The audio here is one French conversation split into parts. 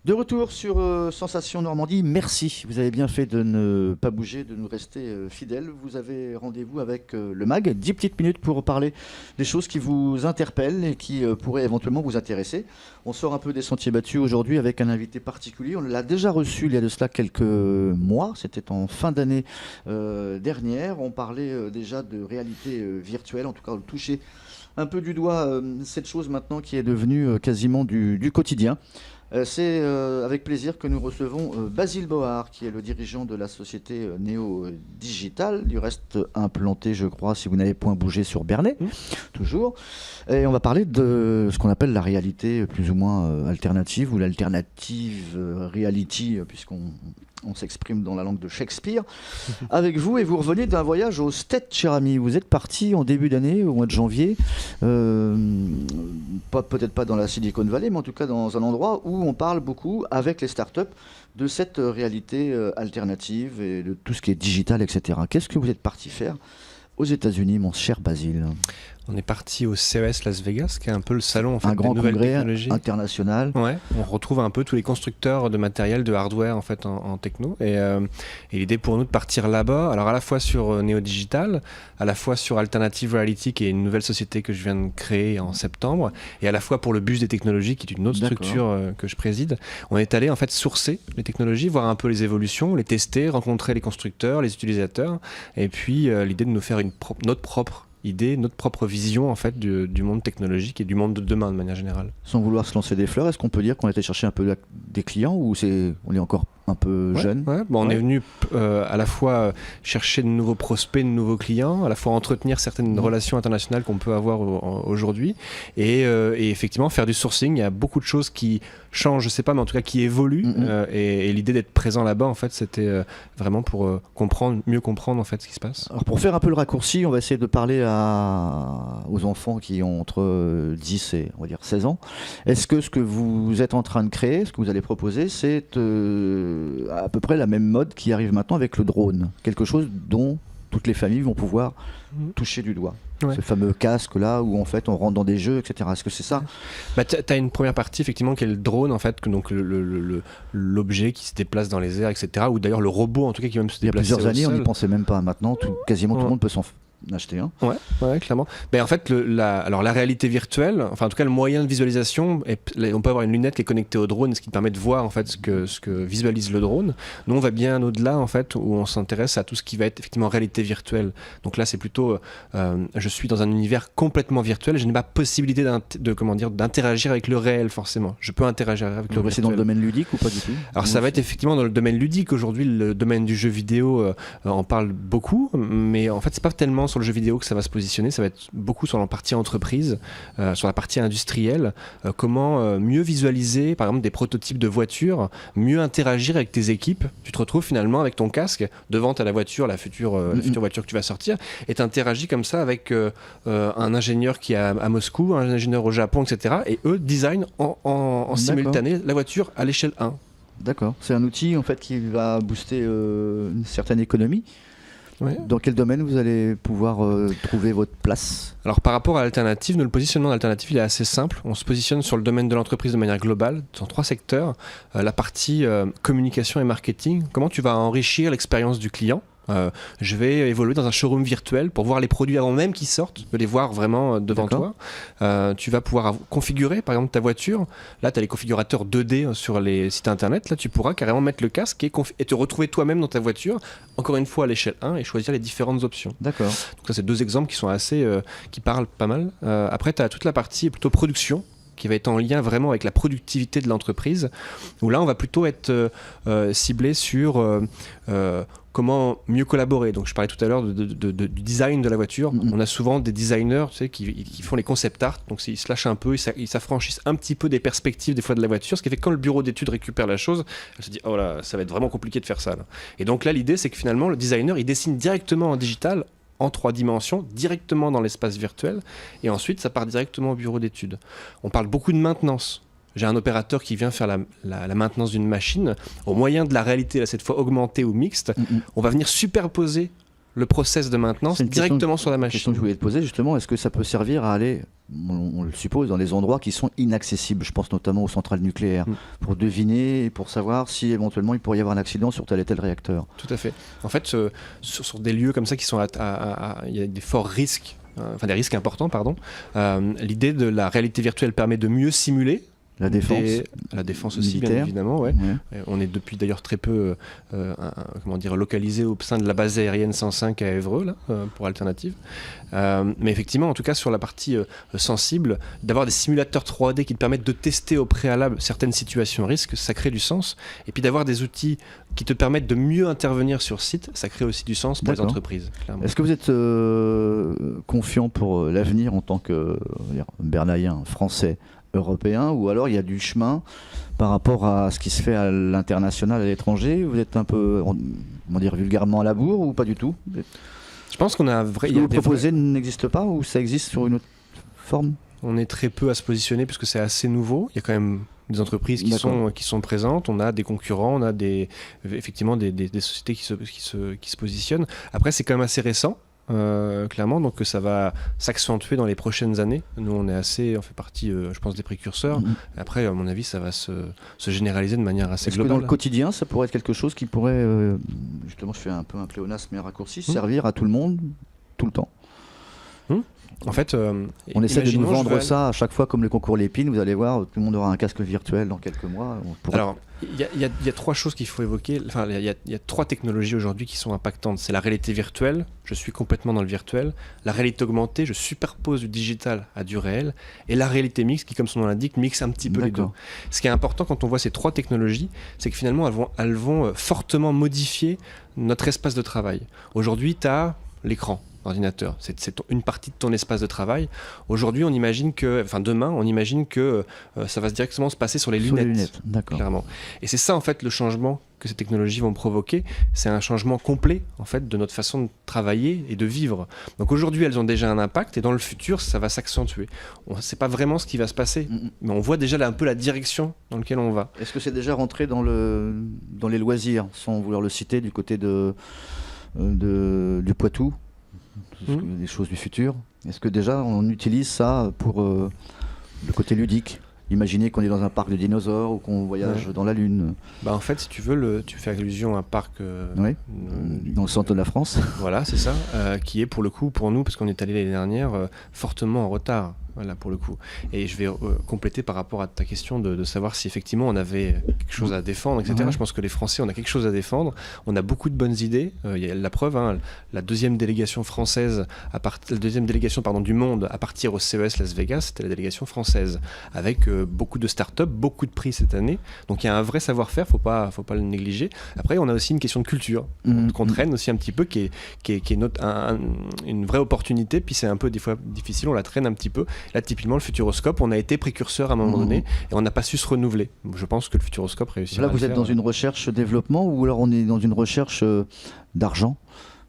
De retour sur Sensation Normandie, merci. Vous avez bien fait de ne pas bouger, de nous rester fidèles. Vous avez rendez-vous avec le MAG, 10 petites minutes pour parler des choses qui vous interpellent et qui pourraient éventuellement vous intéresser. On sort un peu des sentiers battus aujourd'hui avec un invité particulier. On l'a déjà reçu il y a de cela quelques mois, c'était en fin d'année dernière. On parlait déjà de réalité virtuelle, en tout cas on touchait un peu du doigt cette chose maintenant qui est devenue quasiment du quotidien. C'est avec plaisir que nous recevons Basile Bohard, qui est le dirigeant de la société Néo Digital, du reste implanté, je crois, si vous n'avez point bougé, sur Bernay, toujours. Et on va parler de ce qu'on appelle la réalité plus ou moins alternative, ou l'alternative reality, puisqu'on s'exprime dans la langue de Shakespeare, avec vous. Et vous revenez d'un voyage au States, cher ami. Vous êtes parti en début d'année, au mois de janvier, peut-être pas dans la Silicon Valley, mais en tout cas dans un endroit où on parle beaucoup avec les startups de cette réalité alternative et de tout ce qui est digital, etc. Qu'est-ce que vous êtes parti faire aux États-Unis, mon cher Basile? On est parti au CES Las Vegas, qui est un peu le salon en fait, un grand des nouvelles congrès technologies international. Ouais, on retrouve un peu tous les constructeurs de matériel, de hardware en fait en techno. Et l'idée pour nous de partir là-bas, alors à la fois sur Neo Digital, à la fois sur Alternative Reality, qui est une nouvelle société que je viens de créer en septembre, et à la fois pour le Bus des technologies, qui est une autre structure que je préside. On est allé en fait sourcer les technologies, voir un peu les évolutions, les tester, rencontrer les constructeurs, les utilisateurs, et puis l'idée de nous faire notre propre idée, notre propre vision en fait du monde technologique et du monde de demain de manière générale. Sans vouloir se lancer des fleurs, est-ce qu'on peut dire qu'on a été chercher un peu des clients ou on est encore un peu jeune? On est venu à la fois chercher de nouveaux prospects, de nouveaux clients, à la fois entretenir certaines relations internationales qu'on peut avoir aujourd'hui et effectivement faire du sourcing. Il y a beaucoup de choses qui changent, je sais pas, mais en tout cas qui évoluent et l'idée d'être présent là-bas en fait c'était vraiment pour mieux comprendre en fait ce qui se passe. Alors pour faire un peu le raccourci, on va essayer de parler aux enfants qui ont entre 10 et on va dire 16 ans. Est-ce que ce que vous êtes en train de créer, ce que vous allez proposer, c'est à peu près la même mode qui arrive maintenant avec le drone? Quelque chose dont toutes les familles vont pouvoir toucher du doigt. Ce fameux casque là où en fait on rentre dans des jeux, etc. Est-ce que c'est ça? Tu as une première partie effectivement qui est le drone en fait, donc l'objet qui se déplace dans les airs, etc. Ou d'ailleurs le robot en tout cas qui même se déplace. Il y a plusieurs années on n'y pensait même pas. Maintenant quasiment tout le monde peut s'en acheter un. Ouais, clairement. Mais en fait, alors la réalité virtuelle, enfin en tout cas le moyen de visualisation, on peut avoir une lunette qui est connectée au drone, ce qui permet de voir en fait ce que visualise le drone. Nous, on va bien au-delà en fait, où on s'intéresse à tout ce qui va être effectivement réalité virtuelle. Donc là, c'est plutôt, je suis dans un univers complètement virtuel, je n'ai pas possibilité d'interagir avec le réel forcément. Je peux interagir avec le virtuel. C'est dans le domaine ludique ou pas du tout? Alors ça va être effectivement dans le domaine ludique. Aujourd'hui, le domaine du jeu vidéo en parle beaucoup, mais en fait, c'est pas tellement sur le jeu vidéo que ça va se positionner, ça va être beaucoup sur la partie entreprise, sur la partie industrielle, comment mieux visualiser par exemple des prototypes de voitures, mieux interagir avec tes équipes. Tu te retrouves finalement avec ton casque devant la voiture, la future voiture que tu vas sortir, et tu interagis comme ça avec un ingénieur qui est à Moscou, un ingénieur au Japon, etc. Et eux designent en simultané la voiture à l'échelle 1. D'accord, c'est un outil en fait qui va booster une certaine économie. Ouais. Dans quel domaine vous allez pouvoir trouver votre place? Alors par rapport à l'alternative, le positionnement d'alternative il est assez simple. On se positionne sur le domaine de l'entreprise de manière globale, dans 3 secteurs. La partie communication et marketing, comment tu vas enrichir l'expérience du client. Je vais évoluer dans un showroom virtuel pour voir les produits avant même qu'ils sortent, de les voir vraiment devant toi. Tu vas pouvoir configurer par exemple ta voiture. Là, tu as les configurateurs 2D sur les sites internet. Là, tu pourras carrément mettre le casque et te retrouver toi-même dans ta voiture, encore une fois à l'échelle 1, et choisir les différentes options. D'accord. Donc ça, c'est 2 exemples qui sont assez, qui parlent pas mal. Après, tu as toute la partie plutôt production, qui va être en lien vraiment avec la productivité de l'entreprise, où là, on va plutôt être ciblé sur comment mieux collaborer. Donc je parlais tout à l'heure du design de la voiture. On a souvent des designers qui font les concept art, donc ils se lâchent un peu, ils s'affranchissent un petit peu des perspectives des fois de la voiture, ce qui fait que quand le bureau d'études récupère la chose, elle se dit oh là, ça va être vraiment compliqué de faire ça là. Et donc là l'idée c'est que finalement le designer il dessine directement en digital, en 3 dimensions, directement dans l'espace virtuel, et ensuite ça part directement au bureau d'études. On parle beaucoup de maintenance. J'ai un opérateur qui vient faire la maintenance d'une machine. Au moyen de la réalité, là, cette fois augmentée ou mixte, on va venir superposer le process de maintenance directement sur la machine. C'est une question que je voulais te poser justement. Est-ce que ça peut servir à aller on le suppose, dans des endroits qui sont inaccessibles. Je pense notamment aux centrales nucléaires, pour deviner et pour savoir si éventuellement il pourrait y avoir un accident sur tel et tel réacteur. Tout à fait. En fait, sur des lieux comme ça qui sont il y a des forts risques, des risques importants, pardon. L'idée de la réalité virtuelle permet de mieux simuler. La défense. La défense aussi, militaire. bien évidemment. Ouais. On est depuis d'ailleurs très peu localisé au sein de la base aérienne 105 à Évreux, là, pour Alternative. Mais effectivement, en tout cas, sur la partie sensible, d'avoir des simulateurs 3D qui te permettent de tester au préalable certaines situations à risque, ça crée du sens. Et puis d'avoir des outils qui te permettent de mieux intervenir sur site, ça crée aussi du sens pour les entreprises. Clairement. Est-ce que vous êtes confiant pour l'avenir en tant que Bernayen, français, européen, ou alors il y a du chemin par rapport à ce qui se fait à l'international, à l'étranger? Vous êtes un peu, vulgairement à la bourre ou pas du tout? Je pense qu'on a un vrai... Ce que vous proposez n'existe pas ou ça existe sur une autre forme? On est très peu à se positionner puisque c'est assez nouveau. Il y a quand même des entreprises qui sont présentes, on a des concurrents, on a effectivement des sociétés qui se positionnent. Après, c'est quand même assez récent. Clairement, donc ça va s'accentuer dans les prochaines années. Nous, on fait partie, je pense, des précurseurs. Après, à mon avis, ça va se généraliser de manière assez globale. Est-ce que dans le quotidien, ça pourrait être quelque chose qui pourrait, justement, je fais un peu un pléonasme mais un raccourci, servir à tout le monde, tout le temps? En fait, on essaie de nous vendre ça à chaque fois comme le concours Lépine. Vous allez voir, tout le monde aura un casque virtuel dans quelques mois. Alors, il y a trois choses qu'il faut évoquer. Enfin, il y a trois technologies aujourd'hui qui sont impactantes. C'est la réalité virtuelle, je suis complètement dans le virtuel. La réalité augmentée, je superpose du digital à du réel. Et la réalité mixte, qui, comme son nom l'indique, mixe un petit peu les deux. Ce qui est important quand on voit ces trois technologies, c'est que finalement, elles vont fortement modifier notre espace de travail. Aujourd'hui, tu as l'écran. Ordinateur, c'est une partie de ton espace de travail. Aujourd'hui, demain, on imagine que ça va directement se passer sur les lunettes. D'accord. Clairement. Et c'est ça en fait le changement que ces technologies vont provoquer. C'est un changement complet en fait de notre façon de travailler et de vivre. Donc aujourd'hui, elles ont déjà un impact et dans le futur, ça va s'accentuer. On ne sait pas vraiment ce qui va se passer, mais on voit déjà un peu la direction dans laquelle on va. Est-ce que c'est déjà rentré dans les loisirs, sans vouloir le citer, du côté du Poitou? Des choses du futur. Est-ce que déjà on utilise ça pour le côté ludique? Imaginez qu'on est dans un parc de dinosaures ou qu'on voyage dans la Lune. En fait, si tu veux, tu fais allusion à un parc... dans le centre de la France. Voilà, c'est ça. Qui est pour le coup, pour nous, parce qu'on est allé l'année dernière, fortement en retard. Voilà, pour le coup. Et je vais compléter par rapport à ta question de savoir si effectivement on avait quelque chose à défendre, etc. Je pense que les Français, on a quelque chose à défendre. On a beaucoup de bonnes idées. Il y a la preuve, la deuxième délégation française, du monde à partir au CES Las Vegas, c'était la délégation française, avec beaucoup de start-up, beaucoup de prix cette année. Donc il y a un vrai savoir-faire, faut pas le négliger. Après, on a aussi une question de culture qu'on traîne aussi un petit peu, qui est une vraie opportunité. Puis c'est un peu des fois difficile, on la traîne un petit peu. Là, typiquement, le Futuroscope, on a été précurseur à un moment donné et on n'a pas su se renouveler. Je pense que le Futuroscope réussira. Là, vous êtes dans une recherche-développement ou alors on est dans une recherche d'argent?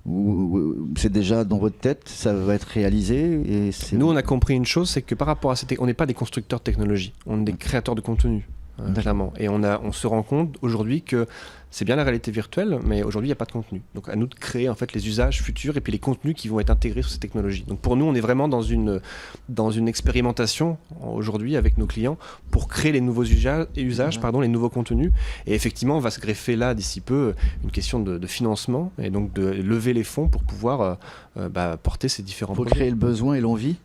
Ou c'est déjà dans votre tête, ça va être réalisé Nous, on a compris une chose, c'est que par rapport à on n'est pas des constructeurs de technologie, on est des créateurs de contenu. Clairement. Et on se rend compte aujourd'hui que c'est bien la réalité virtuelle, mais aujourd'hui, il n'y a pas de contenu. Donc, à nous de créer en fait les usages futurs et puis les contenus qui vont être intégrés sur ces technologies. Donc, pour nous, on est vraiment dans une expérimentation aujourd'hui avec nos clients pour créer les nouveaux usages, les nouveaux contenus. Et effectivement, on va se greffer là, d'ici peu, une question de financement et donc de lever les fonds pour pouvoir porter ces différents projets. Pour créer le besoin et l'envie,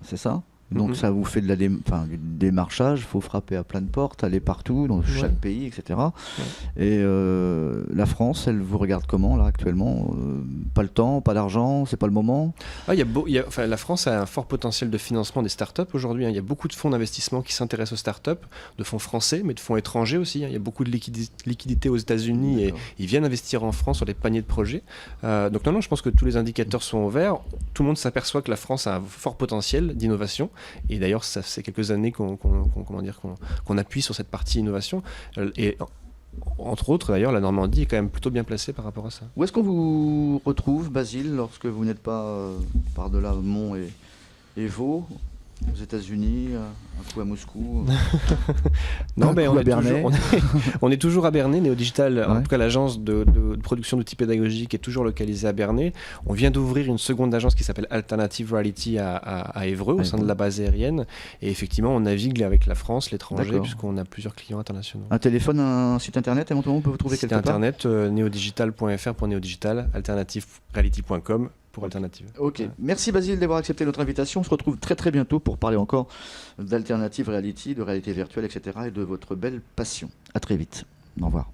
c'est ça? Donc ça vous fait du démarchage, il faut frapper à plein de portes, aller partout, dans chaque pays, etc. Et la France, elle vous regarde comment là actuellement? Pas le temps, pas d'argent, c'est pas le moment? La France a un fort potentiel de financement des startups aujourd'hui. Il y a beaucoup de fonds d'investissement qui s'intéressent aux startups, de fonds français, mais de fonds étrangers aussi. Il y a beaucoup de liquidités aux États-Unis et ils viennent investir en France sur des paniers de projets. Donc non, je pense que tous les indicateurs sont au vert. Tout le monde s'aperçoit que la France a un fort potentiel d'innovation. Et d'ailleurs, ça fait quelques années qu'on appuie sur cette partie innovation. Et entre autres, d'ailleurs, la Normandie est quand même plutôt bien placée par rapport à ça. Où est-ce qu'on vous retrouve, Basile, lorsque vous n'êtes pas par-delà Mont et Vaud? aux États-Unis, un coup à Moscou. Non, Un ben, coup à Bernay. on est toujours à Bernay, Néodigital, en Ouais. tout cas l'agence de production d'outils pédagogiques est toujours localisée à Bernay. On vient d'ouvrir une seconde agence qui s'appelle Alternative Reality à Évreux, au sein de la base aérienne. Et effectivement, on navigue avec la France, l'étranger, D'accord. puisqu'on a plusieurs clients internationaux. Un téléphone, un site internet, éventuellement, on peut vous trouver Site quelque part. internet, neodigital.fr pour Neodigital, alternativereality.com pour Alternative. Ok, merci Basile d'avoir accepté notre invitation. On se retrouve très très bientôt pour parler encore d'Alternative Reality, de réalité virtuelle, etc. et de votre belle passion. À très vite. Au revoir.